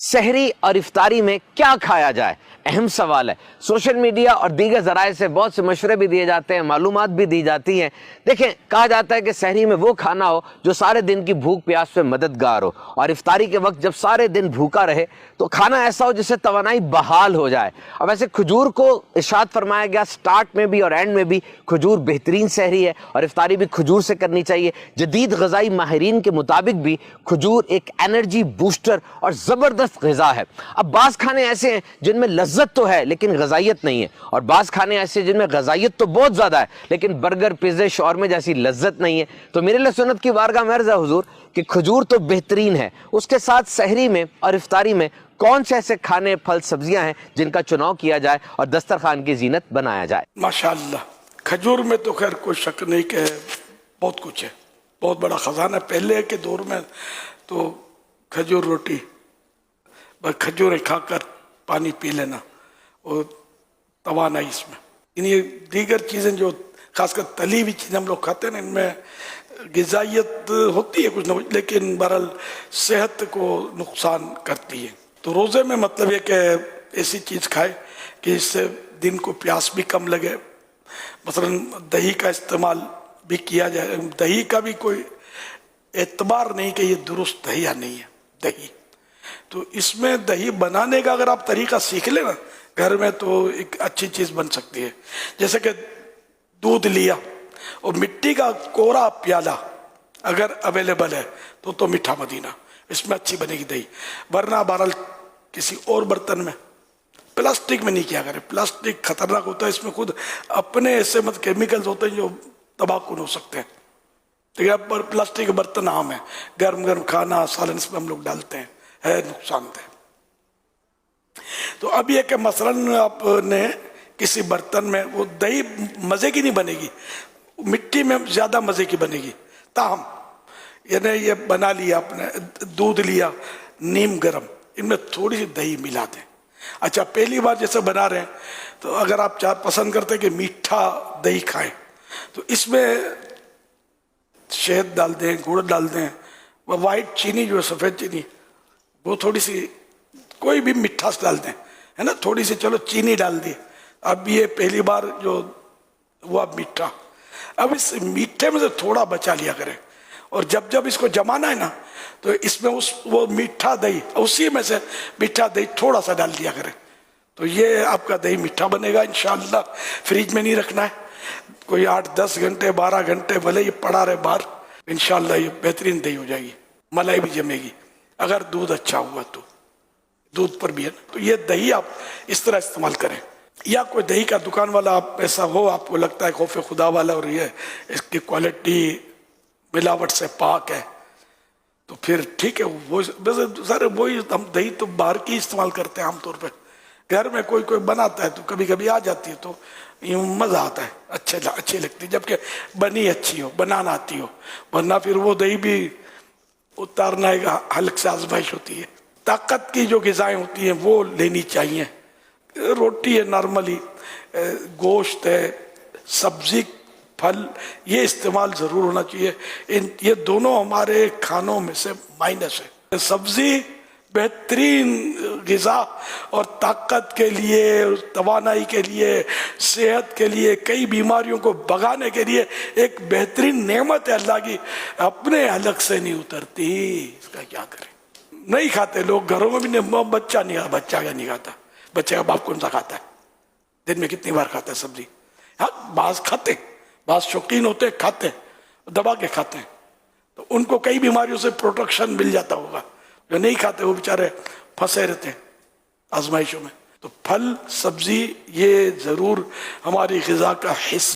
سحری اور افطاری میں کیا کھایا جائے؟ اہم سوال ہے۔ سوشل میڈیا اور دیگر ذرائع سے بہت سے مشورے بھی دیے جاتے ہیں، معلومات بھی دی جاتی ہیں۔ دیکھیں، کہا جاتا ہے کہ سحری میں وہ کھانا ہو جو سارے دن کی بھوک پیاس پہ مددگار ہو، اور افطاری کے وقت جب سارے دن بھوکا رہے تو کھانا ایسا ہو جس سے توانائی بحال ہو جائے۔ اور ویسے کھجور کو ارشاد فرمایا گیا سٹارٹ میں بھی اور اینڈ میں بھی کھجور بہترین سحری ہے، اور افطاری بھی کھجور سے کرنی چاہیے۔ جدید غذائی ماہرین کے مطابق بھی کھجور ایک انرجی بوسٹر اور زبردست غذا ہے۔ اب بعض کھانے ایسے ہیں جن میں لذت تو ہے لیکن غذائیت نہیں ہے، اور بعض کھانے ایسے جن میں غذائیت تو بہت زیادہ ہے لیکن برگر، پیزے، شاورمے جیسی لذت نہیں ہے۔ تو میرے لیے سنت کی بارگاہ میں عرض ہے حضور کہ کھجور تو بہترین ہے، اس کے ساتھ سحری میں اور افطاری میں کون سے ایسے کھانے، پھل، سبزیاں ہیں جن کا چناؤ کیا جائے اور دسترخوان کی زینت بنایا جائے؟ ماشاءاللہ، کھجور میں تو خیر کوئی شک نہیں کہ بہت کچھ ہے، بہت بڑا خزانہ۔ پہلے کے دور میں تو کھجور روٹی، بس کھجوریں کھا کر پانی پی لینا، اور توانائی اس میں۔ یہ دیگر چیزیں جو خاص کر تلی ہوئی چیزیں ہم لوگ کھاتے ہیں، ان میں غذائیت ہوتی ہے کچھ نہ کچھ، لیکن بہرحال صحت کو نقصان کرتی ہے۔ تو روزے میں مطلب یہ کہ ایسی چیز کھائے کہ اس سے دن کو پیاس بھی کم لگے۔ مثلا دہی کا استعمال بھی کیا جائے۔ دہی کا بھی کوئی اعتبار نہیں کہ یہ درست ہے یا نہیں ہے دہی۔ تو اس میں دہی بنانے کا اگر آپ طریقہ سیکھ لیں نا گھر میں، تو ایک اچھی چیز بن سکتی ہے۔ جیسے کہ دودھ لیا اور مٹی کا کوڑا پیالہ اگر اویلیبل ہے تو میٹھا مدینہ، اس میں اچھی بنے گی دہی۔ ورنہ بہرحال کسی اور برتن میں، پلاسٹک میں نہیں کیا کرے۔ پلاسٹک خطرناک ہوتا ہے، اس میں خود اپنے ایسے کیمیکلز ہوتے ہیں جو تباہ کن ہو سکتے ہیں۔ تو یہ پلاسٹک کے برتن عام ہیں، گرم گرم کھانا سالن اس میں ہم لوگ ڈالتے ہیں، ہے نقصان دہ۔ تو اب یہ کہ مثلاً آپ نے کسی برتن میں، وہ دہی مزے کی نہیں بنے گی، مٹی میں زیادہ مزے کی بنے گی۔ تاہم یعنی یہ بنا لیا آپ نے، دودھ لیا نیم گرم، ان میں تھوڑی سی دہی ملا دیں۔ اچھا، پہلی بار جیسے بنا رہے ہیں تو اگر آپ پسند کرتے ہیں کہ میٹھا دہی کھائیں تو اس میں شہد ڈال دیں، گڑ ڈال دیں، وائٹ چینی جو ہے سفید چینی، وہ تھوڑی سی کوئی بھی مٹھاس ڈال دیں، ہے نا، تھوڑی سی چلو چینی ڈال دی۔ اب یہ پہلی بار جو ہوا میٹھا، اب اس میٹھے میں سے تھوڑا بچا لیا کریں، اور جب اس کو جمانا ہے نا تو اس میں وہ میٹھا دہی، اسی میں سے میٹھا دہی تھوڑا سا ڈال دیا کریں، تو یہ آپ کا دہی میٹھا بنے گا انشاءاللہ۔ فریج میں نہیں رکھنا ہے، کوئی 8-10 گھنٹے 12 گھنٹے بھلے یہ پڑا رہے باہر، انشاءاللہ یہ بہترین دہی ہو جائے گی، ملائی بھی جمے گی اگر دودھ اچھا ہوا تو۔ دودھ پر بھی ہے نا، تو یہ دہی آپ اس طرح استعمال کریں۔ یا کوئی دہی کا دکان والا آپ ایسا ہو، آپ کو لگتا ہے خوف خدا والا اور یہ اس کی کوالٹی ملاوٹ سے پاک ہے، تو پھر ٹھیک ہے۔ وہ سارے وہی ہم دہی تو باہر کی استعمال کرتے ہیں عام طور پہ، گھر میں کوئی بناتا ہے تو کبھی کبھی آ جاتی ہے تو مزہ آتا ہے، اچھی لگتی ہے جبکہ بنی اچھی ہو، بنانا آتی ہو، ورنہ پھر وہ دہی بھی اتارنا ایک حلق سے آزمائش ہوتی ہے۔ طاقت کی جو غذائیں ہوتی ہیں وہ لینی چاہیے۔ روٹی ہے نارملی، گوشت ہے، سبزی، پھل، یہ استعمال ضرور ہونا چاہیے۔ یہ دونوں ہمارے کھانوں میں سے مائنس ہے۔ سبزی بہترین غذا اور طاقت کے لیے، توانائی کے لیے، صحت کے لیے، کئی بیماریوں کو بھگانے کے لیے ایک بہترین نعمت ہے اللہ کی، اپنے حلق سے نہیں اترتی، اس کا کیا کریں؟ نہیں کھاتے لوگ گھروں میں بھی، بچہ نہیں کھاتا، بچہ کیا نہیں کھاتا، بچے کا باپ کون سا کھاتا ہے؟ دن میں کتنی بار کھاتا ہے سبزی؟ ہاں، بعض کھاتے، بعض شوقین ہوتے کھاتے، دبا کے کھاتے ہیں، تو ان کو کئی بیماریوں سے پروٹیکشن مل جاتا ہوگا۔ جو نہیں کھاتے وہ بیچارے پھنسے رہتے ہیں آزمائشوں میں۔ تو پھل، سبزی یہ ضرور ہماری غذا کا حصہ